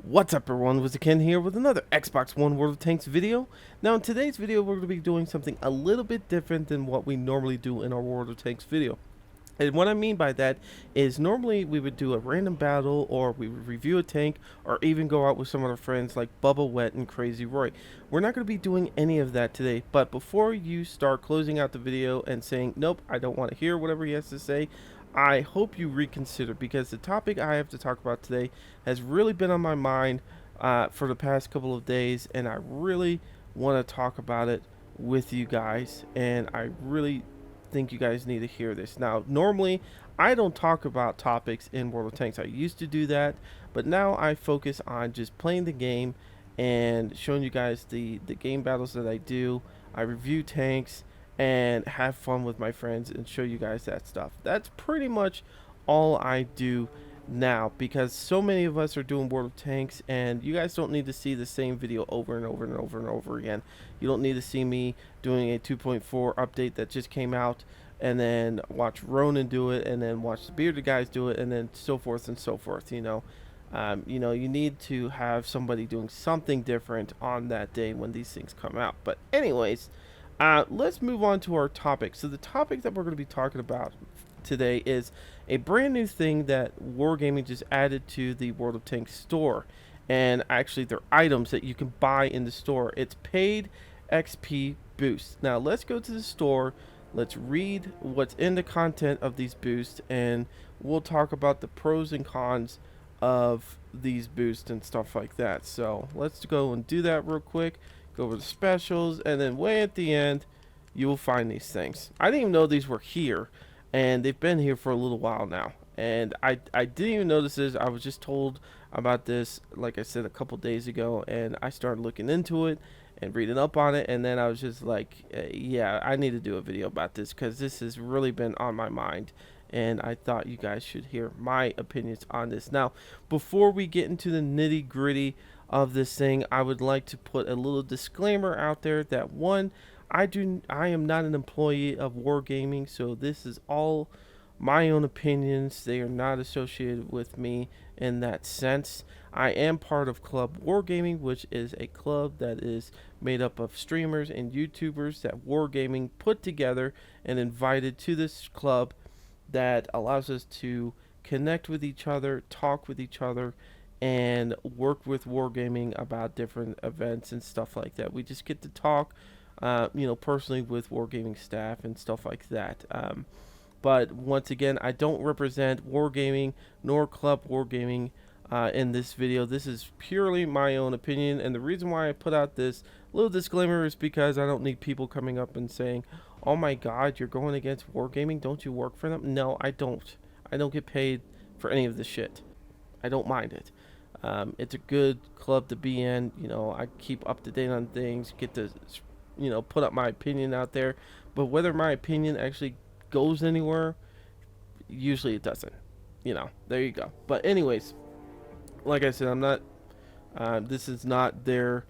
What's up everyone, WizardKen here with another Xbox One World of Tanks video. Now in today's video we're going to be doing something a little bit different than what we normally do in our World of Tanks video. And what I mean by that is normally we would do a random battle, or we would review a tank, or even go out with some of our friends like Bubba Wet and Crazy Roy. We're not going to be doing any of that today, but before you start closing out the video and saying, nope, I don't want to hear whatever he has to say, I hope you reconsider, because the topic I have to talk about today has really been on my mind for the past couple of days, and I really want to talk about it with you guys, and I really think you guys need to hear this. Now, normally I don't talk about topics in World of Tanks. I used to do that, but now I focus on just playing the game and showing you guys the game battles that I do. I review tanks and have fun with my friends and show you guys that stuff. That's pretty much all I do now, because so many of us are doing World of Tanks, and you guys don't need to see the same video over and over and over and over again. You don't need to see me doing a 2.4 update that just came out and then watch Ronan do it and then watch the bearded guys do it and then so forth and so forth. You need to have somebody doing something different on that day when these things come out. But anyways, let's move on to our topic. So the topic that we're going to be talking about today is a brand new thing that Wargaming just added to the World of Tanks store. And actually, they're items that you can buy in the store. It's paid XP boosts. Now, let's go to the store. Let's read what's in the content of these boosts, and we'll talk about the pros and cons of these boosts and stuff like that. So let's go and do that real quick. Go over the specials, and then way at the end, you will find these things. I didn't even know these were here, and they've been here for a little while now. And I didn't even notice this. I was just told about this, like I said, a couple days ago, and I started looking into it and reading up on it, and then I was just like, yeah, I need to do a video about this, because this has really been on my mind, and I thought you guys should hear my opinions on this. Now, before we get into the nitty gritty of this thing, I would like to put a little disclaimer out there that, one, I am not an employee of Wargaming, so this is all my own opinions. They are not associated with me in that sense. I am part of Club Wargaming, which is a club that is made up of streamers and YouTubers that Wargaming put together and invited to this club, that allows us to connect with each other, talk with each other, and work with Wargaming about different events and stuff like that. We just get to talk, personally with Wargaming staff and stuff like that. But once again, I don't represent Wargaming nor Club Wargaming in this video. This is purely my own opinion, and the reason why I put out this little disclaimer is because I don't need people coming up and saying, oh my god, you're going against Wargaming, don't you work for them? No, I don't. I don't get paid for any of this shit. I don't mind it. It's a good club to be in. I keep up to date on things, get to put up my opinion out there, but whether my opinion actually goes anywhere, usually it doesn't. There you go. But anyways, like I said, I'm not this is not their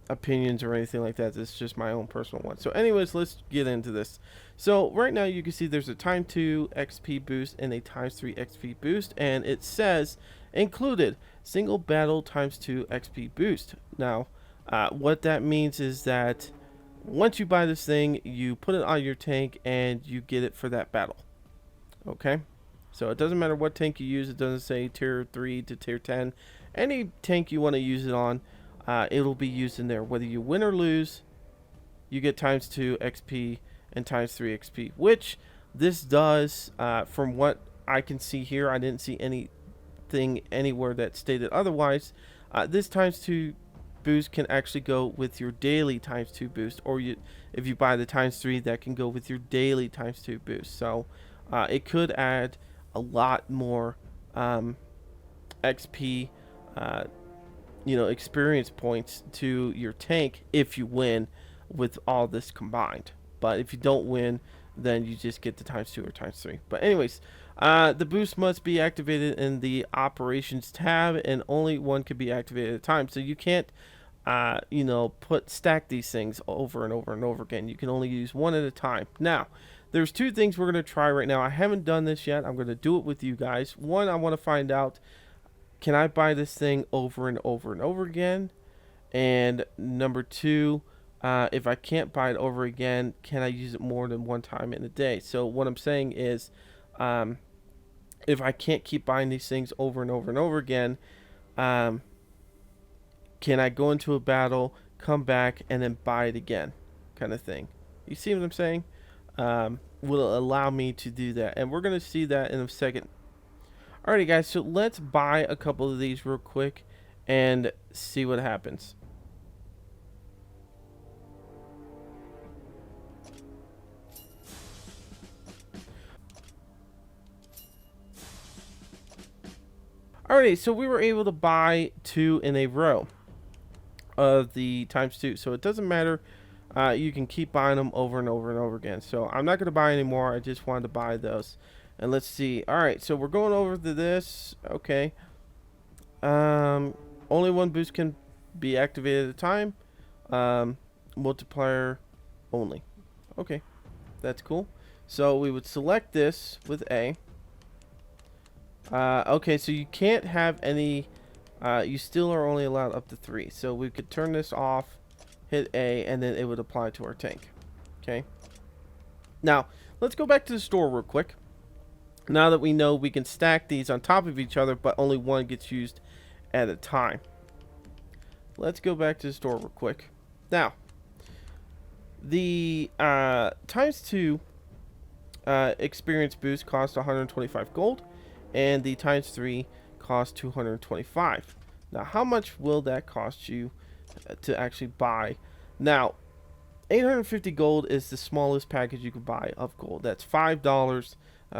opinions or anything like that. This is just my own personal one. So anyways, let's get into this. So right now you can see there's a times 2 XP boost and a times 3 XP boost, and it says included single battle times 2 XP boost. Now what that means is that once you buy this thing, you put it on your tank and you get it for that battle. Okay, so it doesn't matter what tank you use. It doesn't say tier 3 to tier 10. Any tank you want to use it on, it'll be used in there. Whether you win or lose, you get times 2 XP and times 3 XP, which this does. From what I can see here, I didn't see anything anywhere that stated otherwise. This times 2 boost can actually go with your daily times 2 boost, or if you buy the times 3, that can go with your daily times 2 boost. So it could add a lot more XP, experience points to your tank if you win with all this combined. But if you don't win, then you just get the times 2 or times 3. But anyways, the boost must be activated in the operations tab, and only one can be activated at a time. So you can't stack these things over and over and over again. You can only use one at a time. Now, there's two things we're going to try right now. I haven't done this yet. I'm going to do it with you guys. One, I want to find out can I buy this thing over and over and over again? And number two, if I can't buy it over again, can I use it more than one time in a day? So what I'm saying is, um, if I can't keep buying these things over and over and over again, um, can I go into a battle, come back, and then buy it again, kind of thing? You see what I'm saying? Will allow me to do that, and we're gonna see that in a second. Alrighty, guys. So let's buy a couple of these real quick and see what happens. Alrighty, so we were able to buy 2 in a row of the ×2, so it doesn't matter. You can keep buying them over and over and over again. So I'm not going to buy anymore. I just wanted to buy those. And let's see. Alright, so we're going over to this. Okay. Only one boost can be activated at a time. Multiplier only. Okay, that's cool. So we would select this with A. Okay, so you can't have any. You still are only allowed up to 3. So we could turn this off, hit A, and then it would apply to our tank. Okay. Now, let's go back to the store real quick. Now that we know we can stack these on top of each other, but only one gets used at a time. Let's go back to the store real quick. Now, the ×2 experience boost costs 125 gold, and the ×3 costs 225. Now, how much will that cost you to actually buy? Now, 850 gold is the smallest package you can buy of gold. That's $5.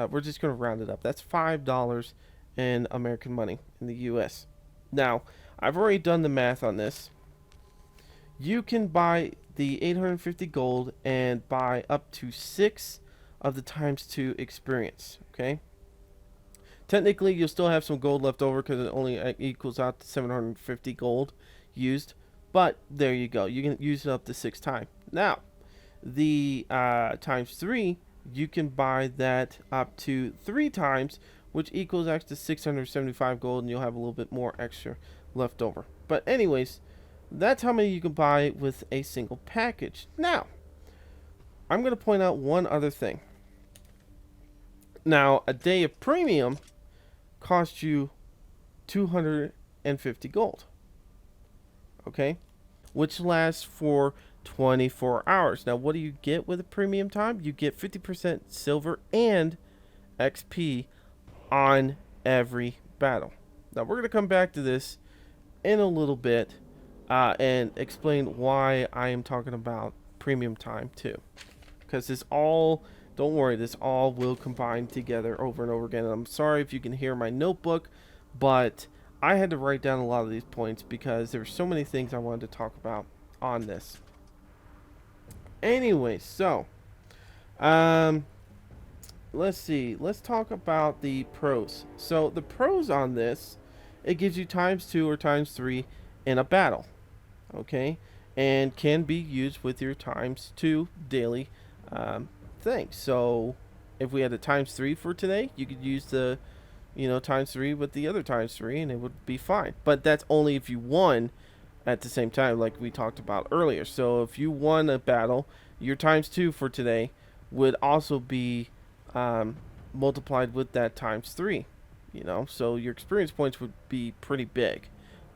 We're just going to round it up. That's $5 in American money in the US. Now, I've already done the math on this. You can buy the 850 gold and buy up to 6 of the ×2 experience. Okay. Technically, you'll still have some gold left over because it only equals out to 750 gold used. But there you go. You can use it up to 6 times. Now, the ×3, you can buy that up to 3 times, which equals actually 675 gold, and you'll have a little bit more extra left over. But anyways, that's how many you can buy with a single package. Now, I'm going to point out one other thing. Now, a day of premium costs you 250 gold. Okay? Which lasts for 24 hours. Now, what do you get with a premium time? You get 50% silver and XP on every battle. Now, we're going to come back to this in a little bit and explain why I am talking about premium time too. Because this all, don't worry, this all will combine together over and over again. And I'm sorry if you can hear my notebook, but I had to write down a lot of these points because there were so many things I wanted to talk about on this. Anyway, so let's see. Let's talk about the pros. So the pros on this, it gives you ×2 or ×3 in a battle. Okay, and can be used with your ×2 daily thing. So if we had a ×3 for today, you could use the ×3 with the other ×3 and it would be fine. But that's only if you won at the same time, like we talked about earlier. So if you won a battle, your ×2 for today would also be multiplied with that ×3. So your experience points would be pretty big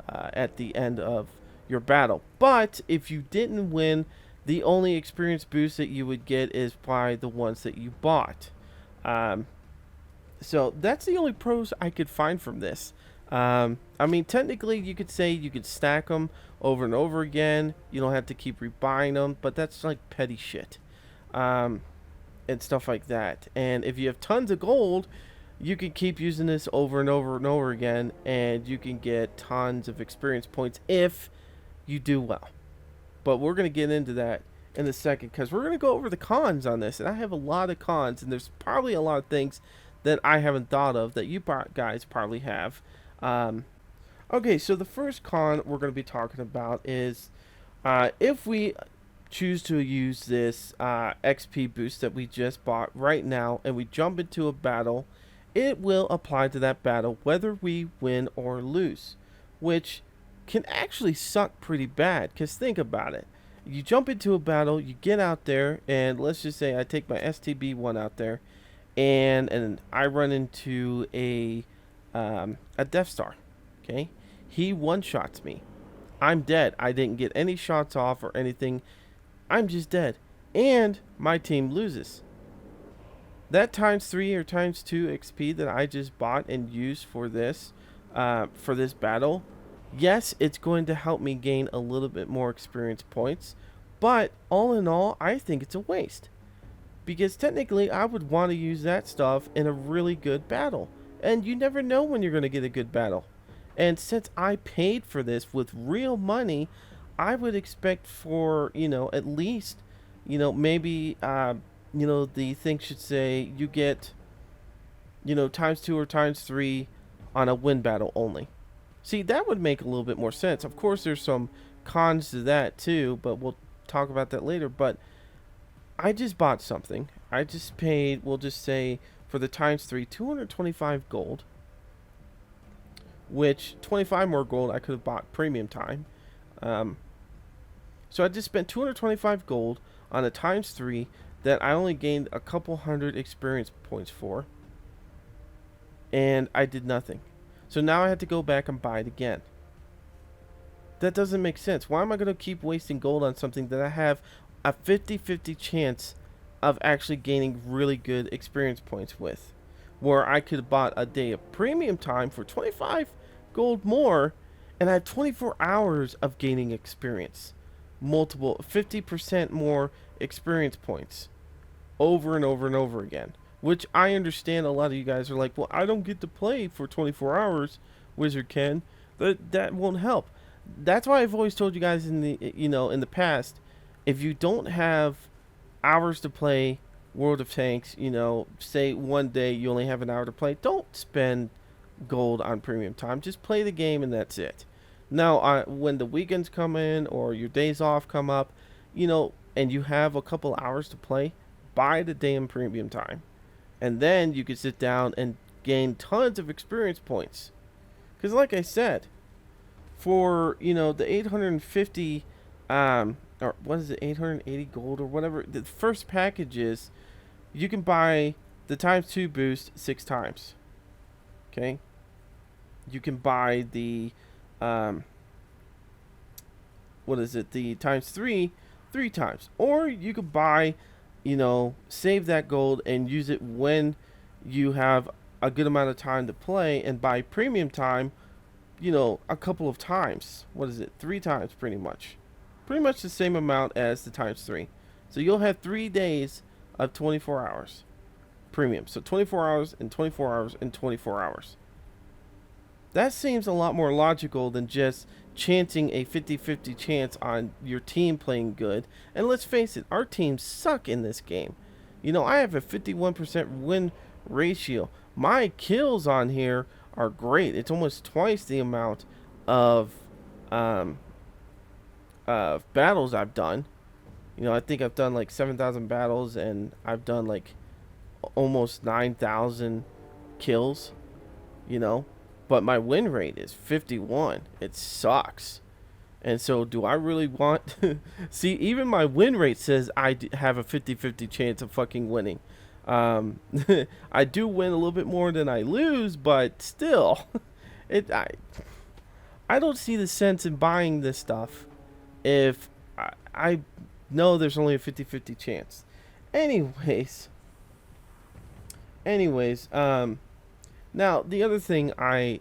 at the end of your battle. But if you didn't win, the only experience boost that you would get is by the ones that you bought. So that's the only pros I could find from this. I mean, technically, you could say you could stack them over and over again. You don't have to keep rebuying them, but that's like petty shit and stuff like that. And if you have tons of gold, you can keep using this over and over and over again, and you can get tons of experience points if you do well. But we're going to get into that in a second because we're going to go over the cons on this. And I have a lot of cons, and there's probably a lot of things that I haven't thought of that you guys probably have. Okay, so the first con we're going to be talking about is if we choose to use this XP boost that we just bought right now and we jump into a battle it will apply to that battle whether we win or lose, which can actually suck pretty bad. Because think about it. You jump into a battle, you get out there, and let's just say I take my STB1 out there, and I run into a Death Star. Okay, he one shots me. I'm dead. I didn't get any shots off or anything. I'm just dead, and my team loses. That times 3 or times 2 XP that I just bought and used for this battle, yes, it's going to help me gain a little bit more experience points, but all in all, I think it's a waste. Because technically, I would want to use that stuff in a really good battle. And you never know when you're going to get a good battle. And since I paid for this with real money, I would expect for, at least, maybe, the thing should say you get, times 2 or times 3 on a win battle only. See, that would make a little bit more sense. Of course, there's some cons to that too, but we'll talk about that later. But I just bought something. I just paid, we'll just say, for the times 3, 225 gold. Which, 25 more gold, I could have bought premium time. So I just spent 225 gold on a times 3 that I only gained a couple hundred experience points for. And I did nothing. So now I had to go back and buy it again. That doesn't make sense. Why am I going to keep wasting gold on something that I have a 50-50 chance of actually gaining really good experience points with? Where I could have bought a day of premium time for 25 gold more, and I have 24 hours of gaining experience. Multiple 50% more experience points over and over and over again. Which I understand a lot of you guys are like, well, I don't get to play for 24 hours, WizardKen. That won't help. That's why I've always told you guys in the past, if you don't have hours to play World of Tanks, say one day you only have an hour to play, don't spend gold on premium time. Just play the game and that's it. Now, when the weekends come in or your days off come up, and you have a couple hours to play, buy the damn premium time. And then you can sit down and gain tons of experience points. Because like I said, for, the 850, or what is it, 880 gold or whatever, the first package is, you can buy the times 2 boost 6 times. Okay? You can buy the, the times 3 times. Or you could buy, save that gold and use it when you have a good amount of time to play and buy premium time, a couple of times. 3 times pretty much. Pretty much the same amount as the times 3. So you'll have 3 days of 24 hours premium. So 24 hours and 24 hours and 24 hours. That seems a lot more logical than just chancing a 50-50 chance on your team playing good. And let's face it, our teams suck in this game. I have a 51% win ratio. My kills on here are great. It's almost twice the amount of battles I've done. I think I've done like 7,000 battles and I've done like almost 9,000 kills, but my win rate is 51. It sucks. And so do I really want see, even my win rate says I have a 50-50 chance of fucking winning. I do win a little bit more than I lose, but still I don't see the sense in buying this stuff if I know there's only a 50-50 chance. Anyways, now the other thing I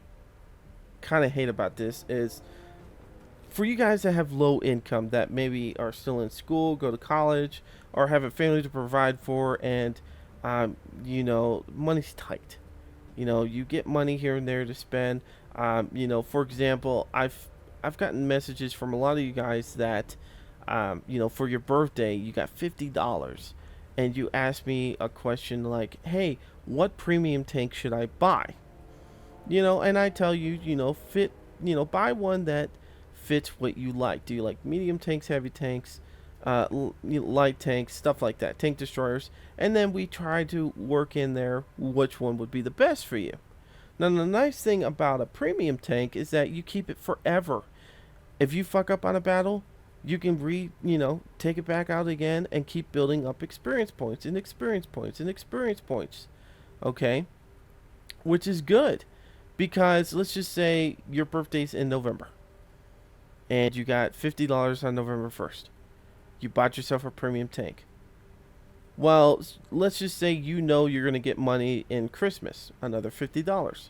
kind of hate about this is for you guys that have low income, that maybe are still in school, go to college, or have a family to provide for, and money's tight. You get money here and there to spend. For example, I've gotten messages from a lot of you guys that for your birthday you got $50, and you ask me a question like, hey, what premium tank should I buy? And I tell you, buy one that fits what you like. Do you like medium tanks, heavy tanks, light tanks, stuff like that, tank destroyers, and then we try to work in there which one would be the best for you. Now, the nice thing about a premium tank is that you keep it forever. If you fuck up on a battle, you can take it back out again and keep building up experience points and experience points and experience points. Okay? Which is good because let's just say your birthday's in November and you got $50 on November 1st. You bought yourself a premium tank. Well, let's just say you're going to get money in Christmas, another $50.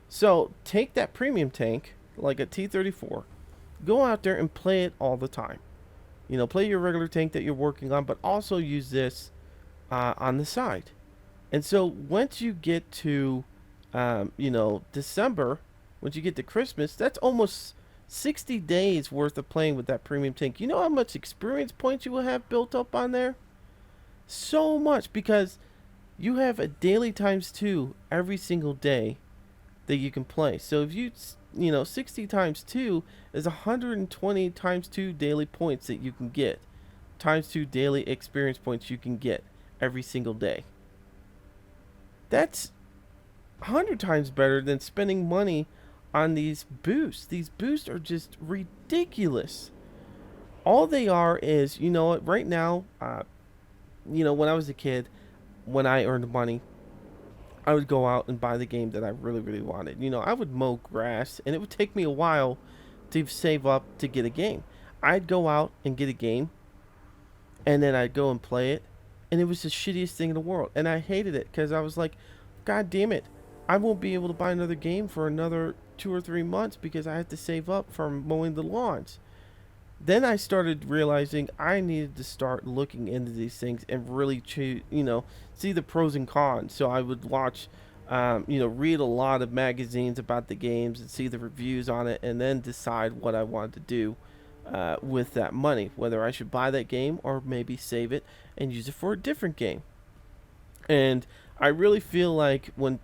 So take that premium tank, like a T-34, go out there and play it all the time. Play your regular tank that you're working on, but also use this on the side. And so once you get to, December, once you get to Christmas, that's almost 60 days worth of playing with that premium tank. You know how much experience points you will have built up on there? So much, because you have a daily ×2 every single day that you can play. So if 60 ×2 is 120 ×2 daily points that you can get, ×2 daily experience points you can get every single day. That's 100 times better than spending money on these boosts. These boosts are just ridiculous. All they are is, right now, when I was a kid, when I earned money, I would go out and buy the game that I really, really wanted. I would mow grass, and it would take me a while to save up to get a game. I'd go out and get a game, and then I'd go and play it, and it was the shittiest thing in the world. And I hated it because I was like, God damn it, I won't be able to buy another game for another 2 or 3 months because I have to save up for mowing the lawns. Then I started realizing I needed to start looking into these things and really see the pros and cons. So I would watch, read a lot of magazines about the games and see the reviews on it, and then decide what I wanted to do with that money, whether I should buy that game or maybe save it and use it for a different game. And I really feel like when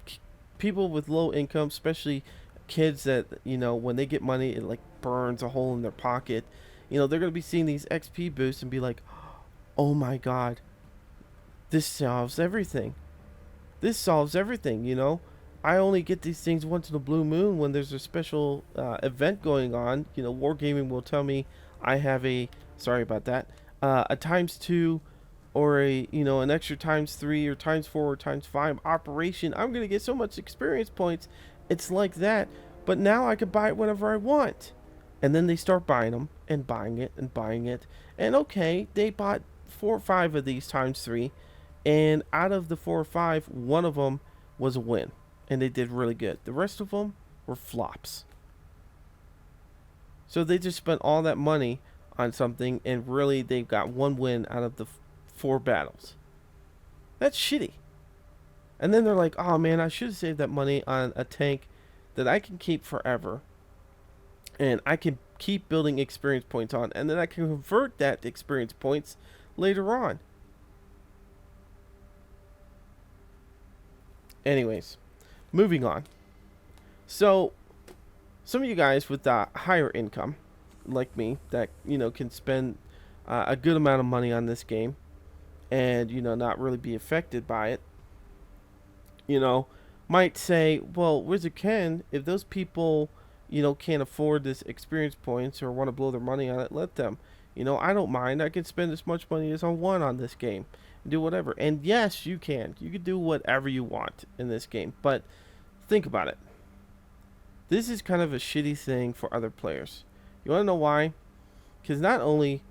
people with low income, especially kids that, when they get money, it like burns a hole in their pocket. They're going to be seeing these XP boosts and be like, oh my god, this solves everything. This solves everything, I only get these things once in a blue moon when there's a special event going on. Wargaming will tell me I have sorry about that, a ×2 or an extra ×3 or ×4 or ×5 operation. I'm going to get so much experience points. It's like that, but now I can buy it whenever I want. And then they start buying them and buying it and buying it. And okay, they bought 4 or 5 of these ×3. And out of the 4 or 5, one of them was a win. And they did really good. The rest of them were flops. So they just spent all that money on something, and really they've got 1 win out of the 4 battles. That's shitty. And then they're like, oh man, I should have saved that money on a tank that I can keep forever. And I can keep building experience points on. And then I can convert that to experience points later on. Anyways, moving on. So, some of you guys with higher income, like me, that, can spend a good amount of money on this game and, not really be affected by it, might say, well, WizardKen, if those people can't afford this experience points or want to blow their money on it, let them. I don't mind. I can spend as much money as I want on this game and do whatever. And yes, you can. You can do whatever you want in this game. But think about it. This is kind of a shitty thing for other players. You want to know why? Because not only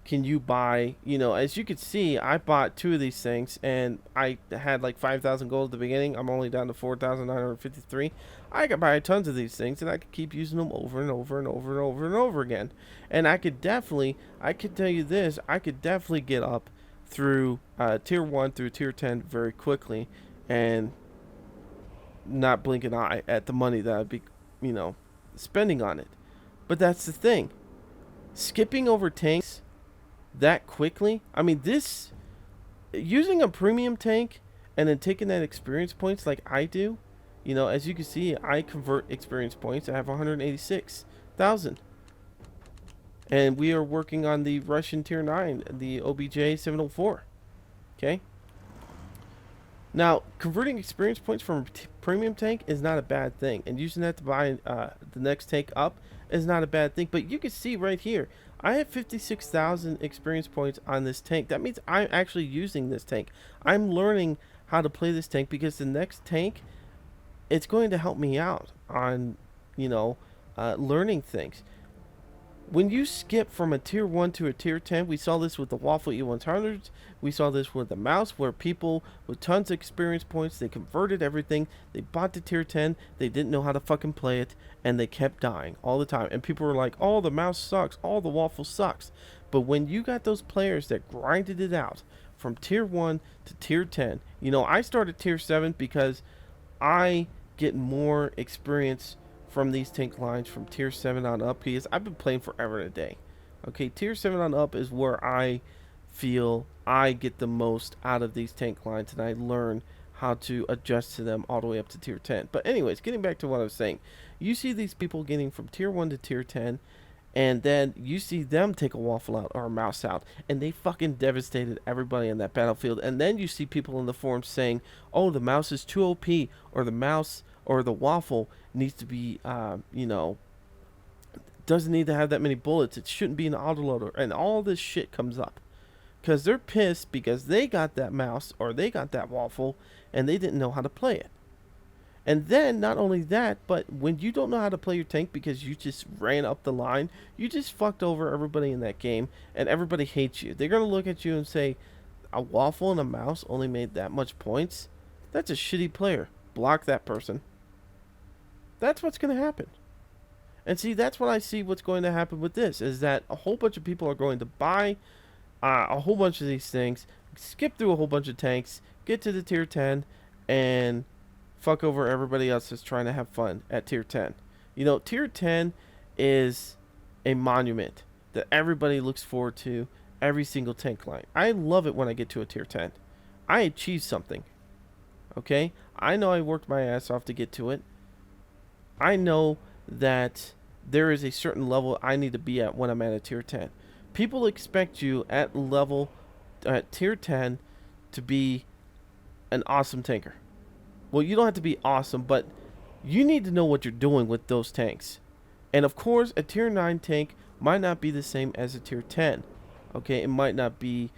can you buy, as you can see, I bought 2 of these things and I had like 5,000 gold at the beginning. I'm only down to 4,953. I could buy tons of these things and I could keep using them over and over and over and over and over again. And I could tell you this, I could definitely get up through tier 1 through tier 10 very quickly and not blink an eye at the money that I'd be, spending on it. But that's the thing. Skipping over tanks that quickly, using a premium tank and then taking that experience points like I do, as you can see, I convert experience points. I have 186,000. And we are working on the Russian Tier 9, the OBJ 704. Okay? Now, converting experience points from premium tank is not a bad thing, and using that to buy the next tank up is not a bad thing. But you can see right here, I have 56,000 experience points on this tank. That means I'm actually using this tank. I'm learning how to play this tank because the next tank, it's going to help me out on, you know, learning things. When you skip from a tier 1 to a tier 10, we saw this with the Waffle E100s, we saw this with the mouse, where people with tons of experience points, they converted everything, they bought the tier 10, they didn't know how to fucking play it, and they kept dying all the time. And people were like, oh, the mouse sucks, oh, the Waffle sucks. But when you got those players that grinded it out from tier 1 to tier 10, you know, I started tier 7 because I get more experience from these tank lines from tier 7 on up, because I've been playing forever and a day. Okay, tier 7 on up is where I feel I get the most out of these tank lines, and I learn how to adjust to them all the way up to tier 10. But anyways, getting back to what I was saying, you see these people getting from tier 1 to tier 10, and then you see them take a Waffle out or a mouse out, and they fucking devastated everybody in that battlefield. And then you see people in the forums saying, oh, the mouse is too OP, or the mouse or the Waffle needs to be, doesn't need to have that many bullets. It shouldn't be an autoloader. And all this shit comes up. Because they're pissed because they got that mouse or they got that Waffle and they didn't know how to play it. And then, not only that, but when you don't know how to play your tank because you just ran up the line, you just fucked over everybody in that game, and everybody hates you. They're going to look at you and say, a Waffle and a mouse only made that much points? That's a shitty player. Block that person. That's what's going to happen. And see, that's what I see what's going to happen with this, is that a whole bunch of people are going to buy a whole bunch of these things, skip through a whole bunch of tanks, get to the tier 10, and fuck over everybody else that's trying to have fun at tier 10. You know, tier 10 is a monument that everybody looks forward to every single tank line. I love it when I get to a tier 10. I achieved something. Okay? I know I worked my ass off to get to it. I know that there is a certain level I need to be at when I'm at a tier 10. People expect you at tier 10 to be an awesome tanker. Well, you don't have to be awesome, but you need to know what you're doing with those tanks. And of course, a tier 9 tank might not be the same as a tier 10. Okay, it might not be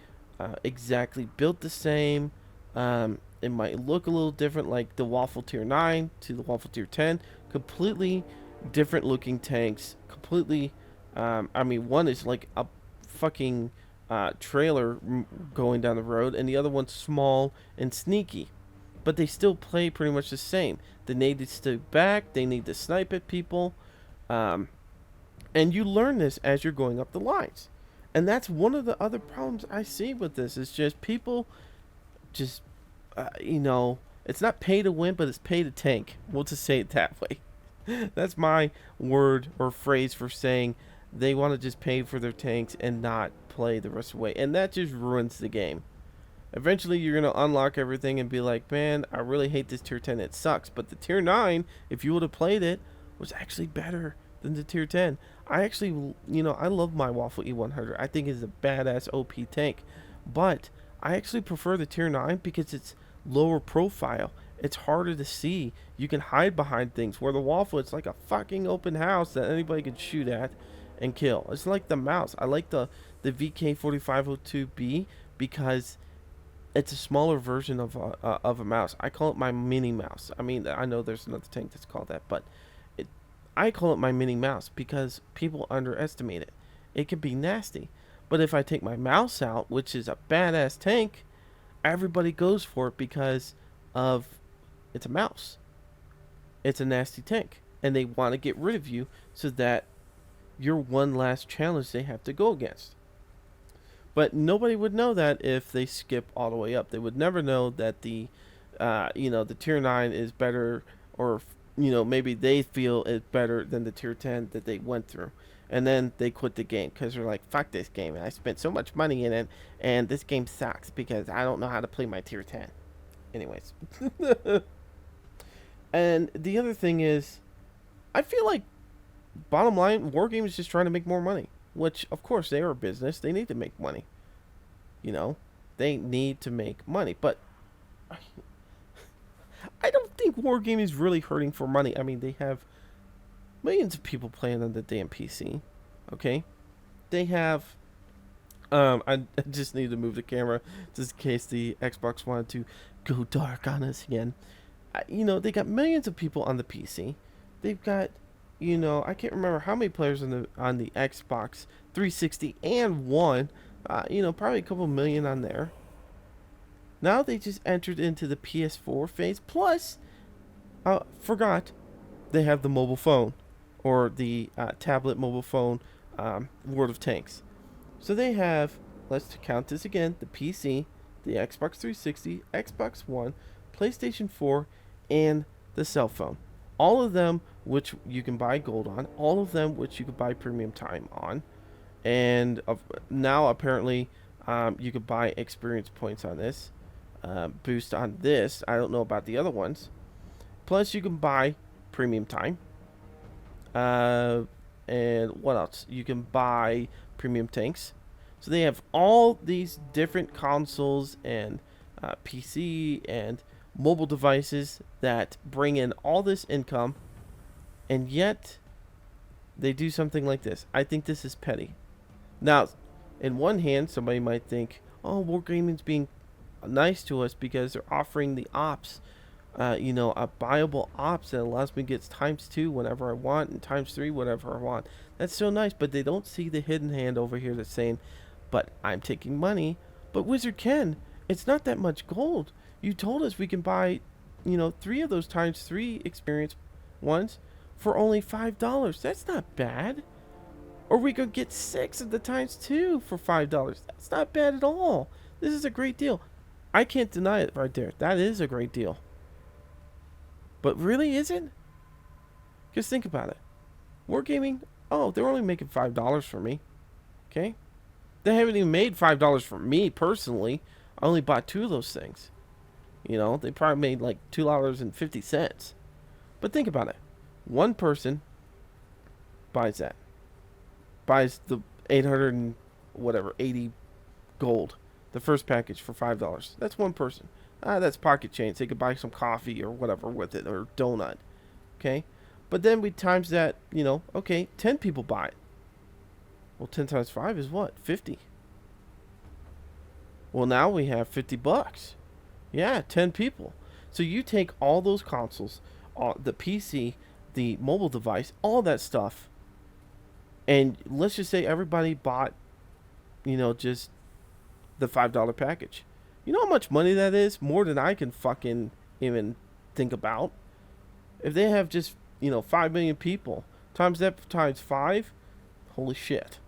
exactly built the same. It might look a little different, like the Waffle tier 9 to the Waffle tier 10. Completely different looking tanks. Completely, one is like a fucking trailer going down the road, and the other one's small and sneaky. But they still play pretty much the same. They need to stay back. They need to snipe at people. And you learn this as you're going up the lines. And that's one of the other problems I see with this. Is just people just, it's not pay to win, but it's pay to tank. We'll just say it that way. That's my word or phrase for saying they want to just pay for their tanks and not play the rest of the way. And that just ruins the game. Eventually, you're going to unlock everything and be like, man, I really hate this tier 10. It sucks. But the tier 9, if you would have played it, was actually better than the tier 10. I actually, I love my Waffle E100. I think it's a badass OP tank. But I actually prefer the tier 9 because it's lower profile. It's harder to see. You can hide behind things. Where the Waffle, it's like a fucking open house that anybody can shoot at and kill. It's like the mouse. I like the VK4502B because it's a smaller version of a mouse. I call it my mini mouse. I mean, I know there's another tank that's called that, but I call it my mini mouse because people underestimate it. It can be nasty. But if I take my mouse out, which is a badass tank, everybody goes for it because of it's a mouse. It's a nasty tank. And they want to get rid of you so that you're one last challenge they have to go against. But nobody would know that if they skip all the way up. They would never know that the tier 9 is better, or, maybe they feel it's better than the tier 10 that they went through. And then they quit the game because they're like, fuck this game. I spent so much money in it, and this game sucks because I don't know how to play my tier 10. Anyways. And the other thing is, I feel like, bottom line, Wargame is just trying to make more money. which of course they are a business. They need to make money. You know, they need to make money. But I don't think Wargaming is really hurting for money. I mean, they have millions of people playing on the damn PC. Okay, they have. I just need to move the camera just in case the Xbox wanted to go dark on us again. You know, they got millions of people on the PC. They've got, you know, I can't remember how many players on the Xbox 360 and One. You know, probably a couple million on there. Now they just entered into the PS4 phase. Plus, forgot they have the mobile phone or the tablet mobile phone World of Tanks. So they have, let's count this again, the PC, the Xbox 360, Xbox One, PlayStation 4, and the cell phone. All of them which you can buy gold on, all of them which you can buy premium time on. And now apparently you could buy experience points on this, boost on this. I don't know about the other ones. Plus you can buy premium time. And what else? You can buy premium tanks. So they have all these different consoles and PC and mobile devices that bring in all this income, and yet they do something like this. I think this is petty. Now, in one hand, somebody might think, oh, Wargaming's being nice to us because they're offering the ops, you know, a buyable ops that allows me to get ×2 whenever I want and ×3 whenever I want. That's so nice, but they don't see the hidden hand over here that's saying, but I'm taking money. But WizardKen, it's not that much gold. You told us we can buy, you know, 3 of those ×3 experience ones for only $5. That's not bad. Or we could get 6 of the ×2 for $5. That's not bad at all. This is a great deal. I can't deny it right there. That is a great deal. But really, is it? Because think about it. Wargaming, oh, they're only making $5 for me. Okay? They haven't even made $5 for me personally. I only bought 2 of those things. You know, they probably made like $2.50. But think about it. One person buys that. Buys the 800 and whatever, 80 gold. The first package for $5. That's one person. That's pocket change. They could buy some coffee or whatever with it, or donut. Okay? But then we times that, you know, okay, 10 people buy it. Well, 10 times 5 is what? 50. Well, now we have $50. Yeah, 10 people. So you take all those consoles, the PC, the mobile device, all that stuff, and let's just say everybody bought, you know, just the $5 package. You know how much money that is? More than I can fucking even think about. If they have just, you know, 5 million people, times that times 5, holy shit.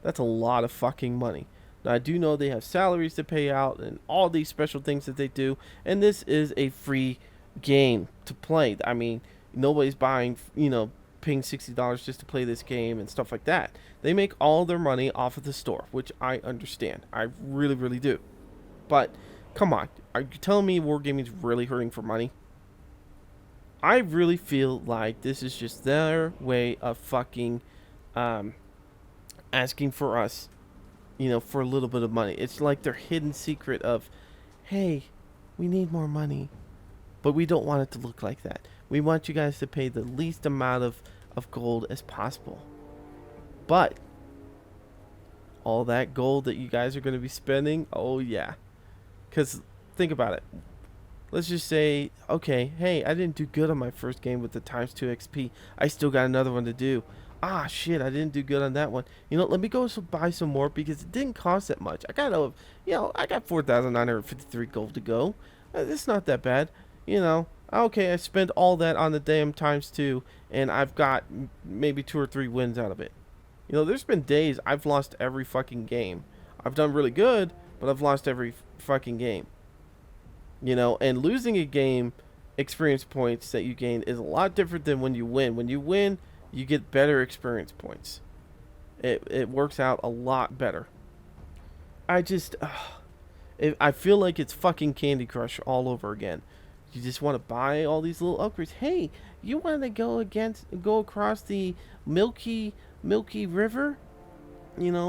That's a lot of fucking money. Now, I do know they have salaries to pay out and all these special things that they do, and this is a free game to play. I mean, nobody's buying, you know, paying $60 just to play this game and stuff like that. They make all their money off of the store, which I understand. I really, really do. But, come on. Are you telling me Wargaming's really hurting for money? I really feel like this is just their way of fucking asking for us, you know, for a little bit of money. It's like their hidden secret of, hey, we need more money, but we don't want it to look like that. We want you guys to pay the least amount of gold as possible. But all that gold that you guys are going to be spending, oh yeah. Because think about it. Let's just say, okay, hey, I didn't do good on my first game with the ×2 XP. I still got another one to do. Ah, shit, I didn't do good on that one. You know, let me go buy some more because it didn't cost that much. I got, you know, I got 4,953 gold to go. It's not that bad. You know, okay, I spent all that on the damn ×2, and I've got maybe 2 or 3 wins out of it. You know, there's been days I've lost every fucking game. I've done really good, but I've lost every fucking game. You know, and losing a game, experience points that you gain is a lot different than when you win. When you win, you get better experience points. It works out a lot better. I just, I feel like it's fucking Candy Crush all over again. You just want to buy all these little upgrades. Hey, you want to go across the Milky River?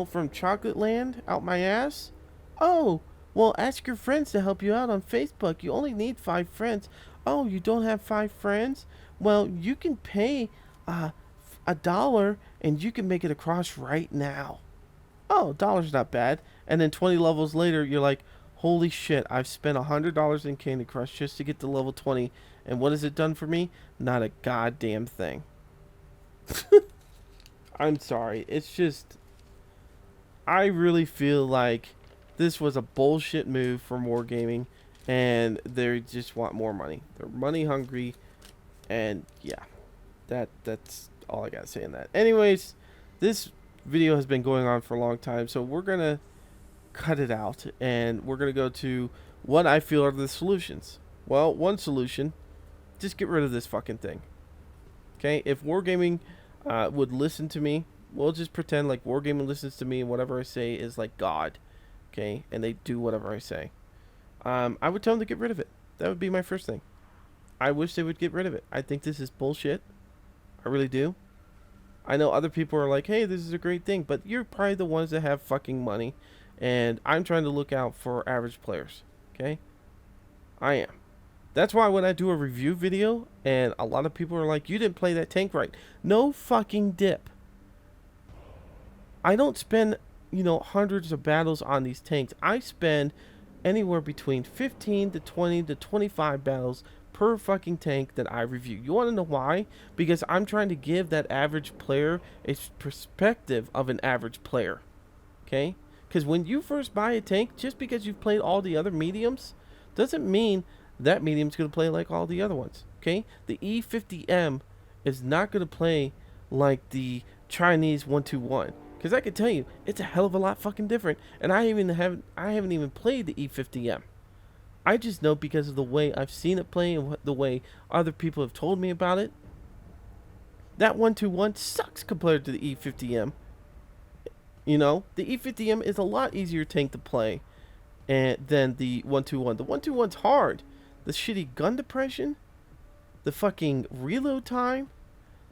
from Chocolate Land out my ass? Oh, well, ask your friends to help you out on Facebook. You only need 5 friends. Oh, you don't have 5 friends? Well, you can pay uh, $1 and you can make it across right now. Oh, $1's not bad. And then 20 levels later, you're like, holy shit, I've spent $100 in Candy Crush just to get to level 20. And what has it done for me? Not a goddamn thing. I'm sorry. It's just, I really feel like this was a bullshit move from Wargaming, and they just want more money. They're money hungry, and yeah, that's all I gotta say on that. Anyways, this video has been going on for a long time, so we're gonna cut it out, and we're gonna go to what I feel are the solutions. Well, one solution: just get rid of this fucking thing. Okay, if Wargaming would listen to me, we'll just pretend like Wargaming listens to me and whatever I say is like God. Okay, and they do whatever I say. I would tell them to get rid of it. That would be my first thing. I wish they would get rid of it. I think this is bullshit. I really do. I know other people are like, hey, this is a great thing, but you're probably the ones that have fucking money, and I'm trying to look out for average players. Okay, I am. That's why when I do a review video and a lot of people are like, you didn't play that tank right. No fucking dip. I don't spend, hundreds of battles on these tanks. I spend anywhere between 15 to 20 to 25 battles per fucking tank that I review. You want to know why? Because I'm trying to give that average player a perspective of an average player. Okay? Because when you first buy a tank, just because you've played all the other mediums, doesn't mean that medium's going to play like all the other ones. Okay? The E50M is not going to play like the Chinese 121. Because I can tell you, it's a hell of a lot fucking different. And I haven't even played the E50M. I just know because of the way I've seen it play and the way other people have told me about it. That 121 sucks compared to the E50M. The E50M is a lot easier tank to play than the 121. The 121's hard. The shitty gun depression, the fucking reload time,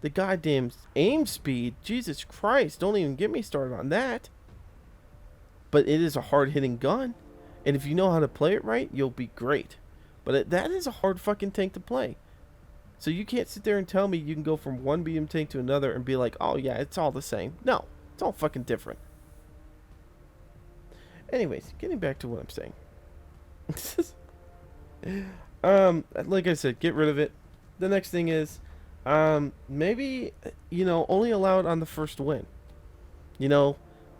the goddamn aim speed. Jesus Christ, don't even get me started on that. But it is a hard-hitting gun. And if you know how to play it right, you'll be great. But that is a hard fucking tank to play. So you can't sit there and tell me you can go from one medium tank to another and be like, oh yeah, it's all the same. No, it's all fucking different. Anyways, getting back to what I'm saying. Like I said, get rid of it. The next thing is, maybe, only allow it on the first win.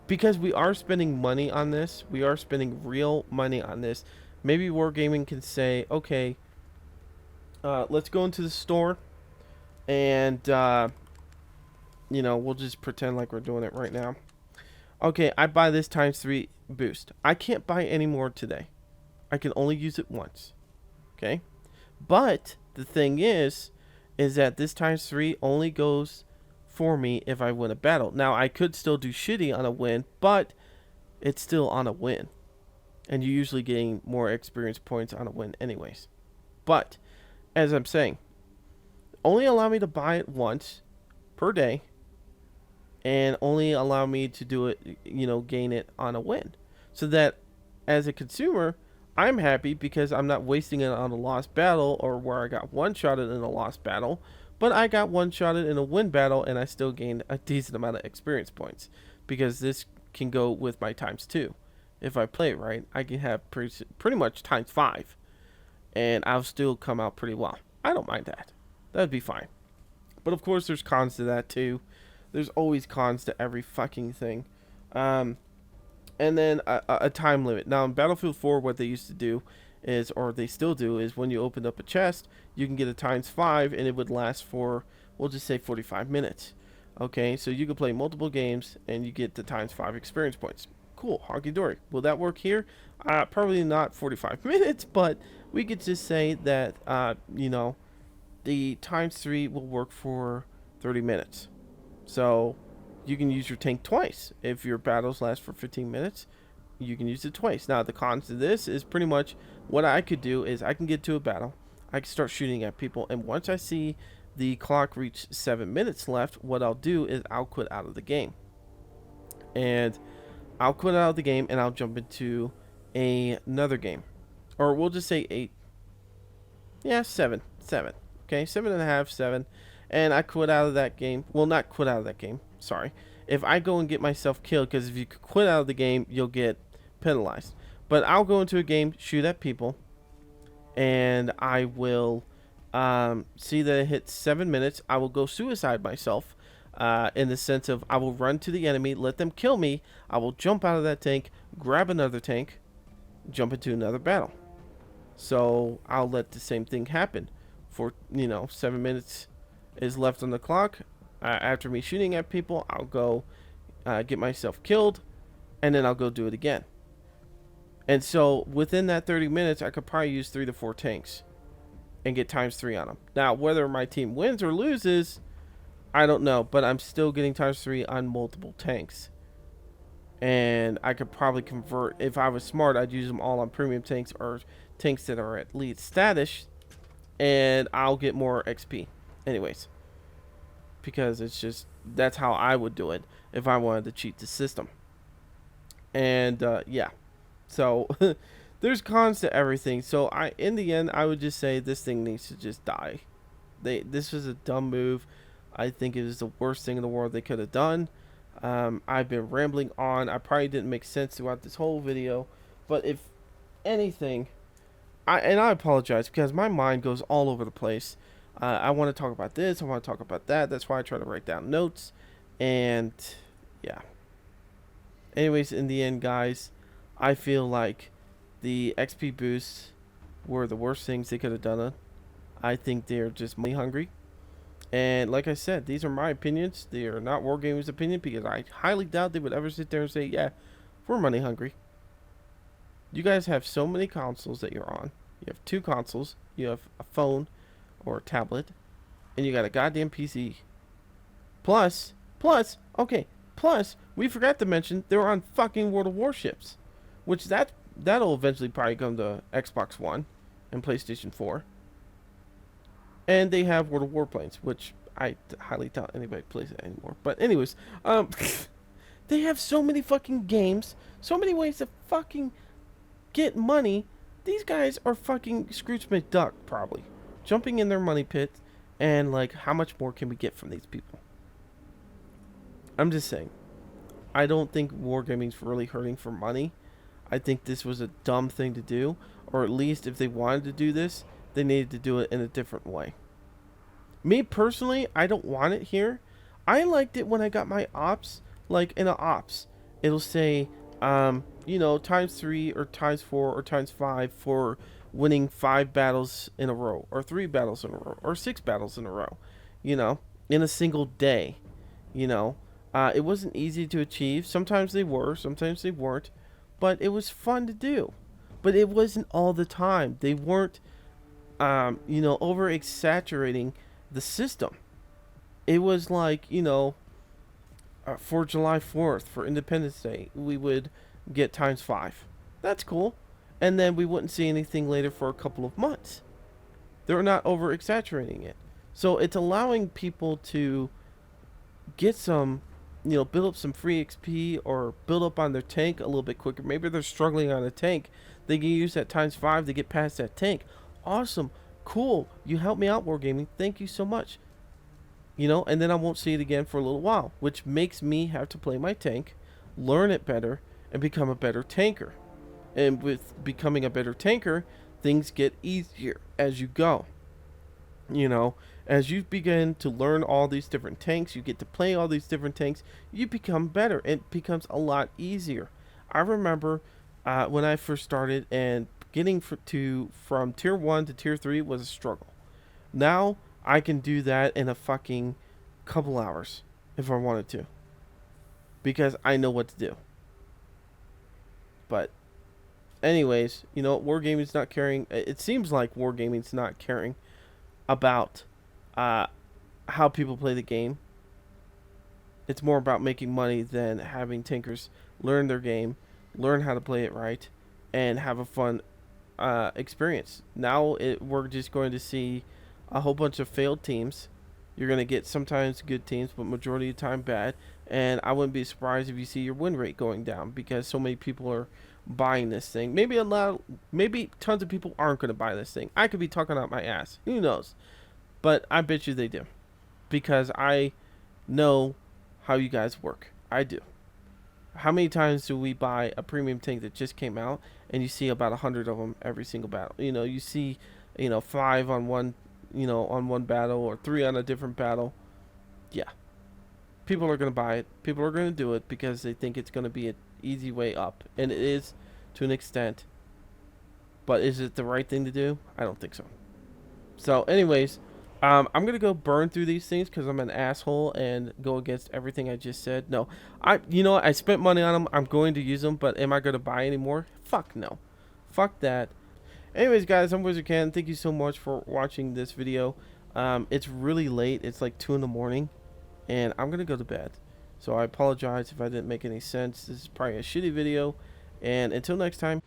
Because we are spending money on this, we are spending real money on this. Maybe Wargaming can say, okay, let's go into the store, and, we'll just pretend like we're doing it right now. Okay, I buy this ×3 boost. I can't buy any more today. I can only use it once. Okay? But the thing is that this ×3 only goes for me if I win a battle. Now, I could still do shitty on a win, but it's still on a win. And you usually gain more experience points on a win anyways. But, as I'm saying, only allow me to buy it once per day, and only allow me to do it, gain it on a win. So that, as a consumer, I'm happy because I'm not wasting it on a lost battle or where I got one-shotted in a lost battle, but I got one-shotted in a win battle and I still gained a decent amount of experience points, because this can go with my ×2. If I play it right, I can have pretty much ×5, and I'll still come out pretty well. I don't mind that. That'd be fine. But of course there's cons to that too. There's always cons to every fucking thing. And then a time limit. Now in Battlefield 4, what they used to do is, or they still do, is when you opened up a chest, you can get a ×5 and it would last for, we'll just say 45 minutes. Okay, so you can play multiple games and you get the ×5 experience points. Cool, honky dory. Will that work here? Probably not 45 minutes, but we could just say that, the ×3 will work for 30 minutes. So you can use your tank twice. If your battles last for 15 minutes, you can use it twice. Now, the cons to this is pretty much what I could do is I can get to a battle. I can start shooting at people. And once I see the clock reach 7 minutes left, what I'll do is I'll quit out of the game. and I'll quit out of the game and I'll jump into another game, or we'll just say 8. Yeah, 7. Okay, 7.5, 7, and I quit out of that game. Well, not quit out of that game. Sorry. If I go and get myself killed, because if you quit out of the game, you'll get penalized. But I'll go into a game, shoot at people, and I will see that it hits 7 minutes. I will go suicide myself, in the sense of I will run to the enemy, let them kill me. I will jump out of that tank, grab another tank, jump into another battle. So I'll let the same thing happen for 7 minutes is left on the clock. After me shooting at people, I'll go get myself killed, and then I'll go do it again. And so within that 30 minutes, I could probably use 3 to 4 tanks and get ×3 on them. Now, whether my team wins or loses, I don't know, but I'm still getting ×3 on multiple tanks. And I could probably convert, if I was smart, I'd use them all on premium tanks or tanks that are at lead status, and I'll get more XP anyways, because it's just, that's how I would do it if I wanted to cheat the system. And yeah, so there's cons to everything. So in the end, I would just say this thing needs to just die. This was a dumb move. I think it is the worst thing in the world they could have done. I've been rambling on. I probably didn't make sense throughout this whole video, but if anything, I apologize because my mind goes all over the place. I want to talk about this. I want to talk about that. That's why I try to write down notes. And yeah. Anyways, in the end, guys, I feel like the XP boosts were the worst things they could have done. I think they're just money hungry. And like I said, these are my opinions. They are not Wargaming's opinion, because I highly doubt they would ever sit there and say, yeah, we're money hungry. You guys have so many consoles that you're on. You have 2 consoles. You have a phone or a tablet. And you got a goddamn PC. Plus, we forgot to mention they were on fucking World of Warships. Which that'll eventually probably come to Xbox One and PlayStation 4. And they have World of Warplanes, which I highly doubt anybody plays it anymore. But anyways, they have so many fucking games, so many ways to fucking get money. These guys are fucking Scrooge McDuck, probably. Jumping in their money pit, and like, how much more can we get from these people? I'm just saying. I don't think Wargaming's really hurting for money. I think this was a dumb thing to do. Or at least if they wanted to do this, they needed to do it in a different way. Me personally, I don't want it here. I liked it when I got my ops, like in an ops. It'll say, ×3 or ×4 or ×5 for winning 5 battles in a row, or 3 battles in a row, or 6 battles in a row, in a single day. It wasn't easy to achieve. Sometimes they were, sometimes they weren't, but it was fun to do. But it wasn't all the time. They weren't, over exaggerating the system. It was like, for July 4th, for Independence Day, we would get ×5. That's cool. And then we wouldn't see anything later for a couple of months. They're not over exaggerating it. So it's allowing people to get some, build up some free XP, or build up on their tank a little bit quicker. Maybe they're struggling on a tank. They can use that ×5 to get past that tank. Awesome. Cool. You helped me out, Wargaming. Thank you so much. And then I won't see it again for a little while, which makes me have to play my tank, learn it better, and become a better tanker. And with becoming a better tanker, things get easier as you go. As you begin to learn all these different tanks, you get to play all these different tanks, you become better. It becomes a lot easier. I remember when I first started, and getting from tier 1 to tier 3 was a struggle. Now I can do that in a fucking couple hours if I wanted to, because I know what to do. But anyways, Wargaming's not caring. It seems like Wargaming's not caring about how people play the game. It's more about making money than having tankers learn their game, learn how to play it right, and have a fun experience. Now we're just going to see a whole bunch of failed teams. You're going to get sometimes good teams, but majority of the time bad. And I wouldn't be surprised if you see your win rate going down because so many people are buying this thing. Maybe tons of people aren't going to buy this thing. I could be talking out my ass. Who knows? But I bet you they do because I know how you guys work. I do. How many times do we buy a premium tank that just came out and you see about 100 of them every single battle? You see, 5 on one, on one battle or 3 on a different battle. Yeah. People are going to buy it. People are going to do it because they think it's going to be an easy way up. And it is to an extent. But is it the right thing to do? I don't think so. So, anyways, I'm going to go burn through these things because I'm an asshole and go against everything I just said. No, I spent money on them. I'm going to use them. But am I going to buy any more? Fuck no. Fuck that. Anyways, guys, I'm WizardKen. Thank you so much for watching this video. It's really late. It's like 2 in the morning. And I'm going to go to bed. So I apologize if I didn't make any sense. This is probably a shitty video. And until next time.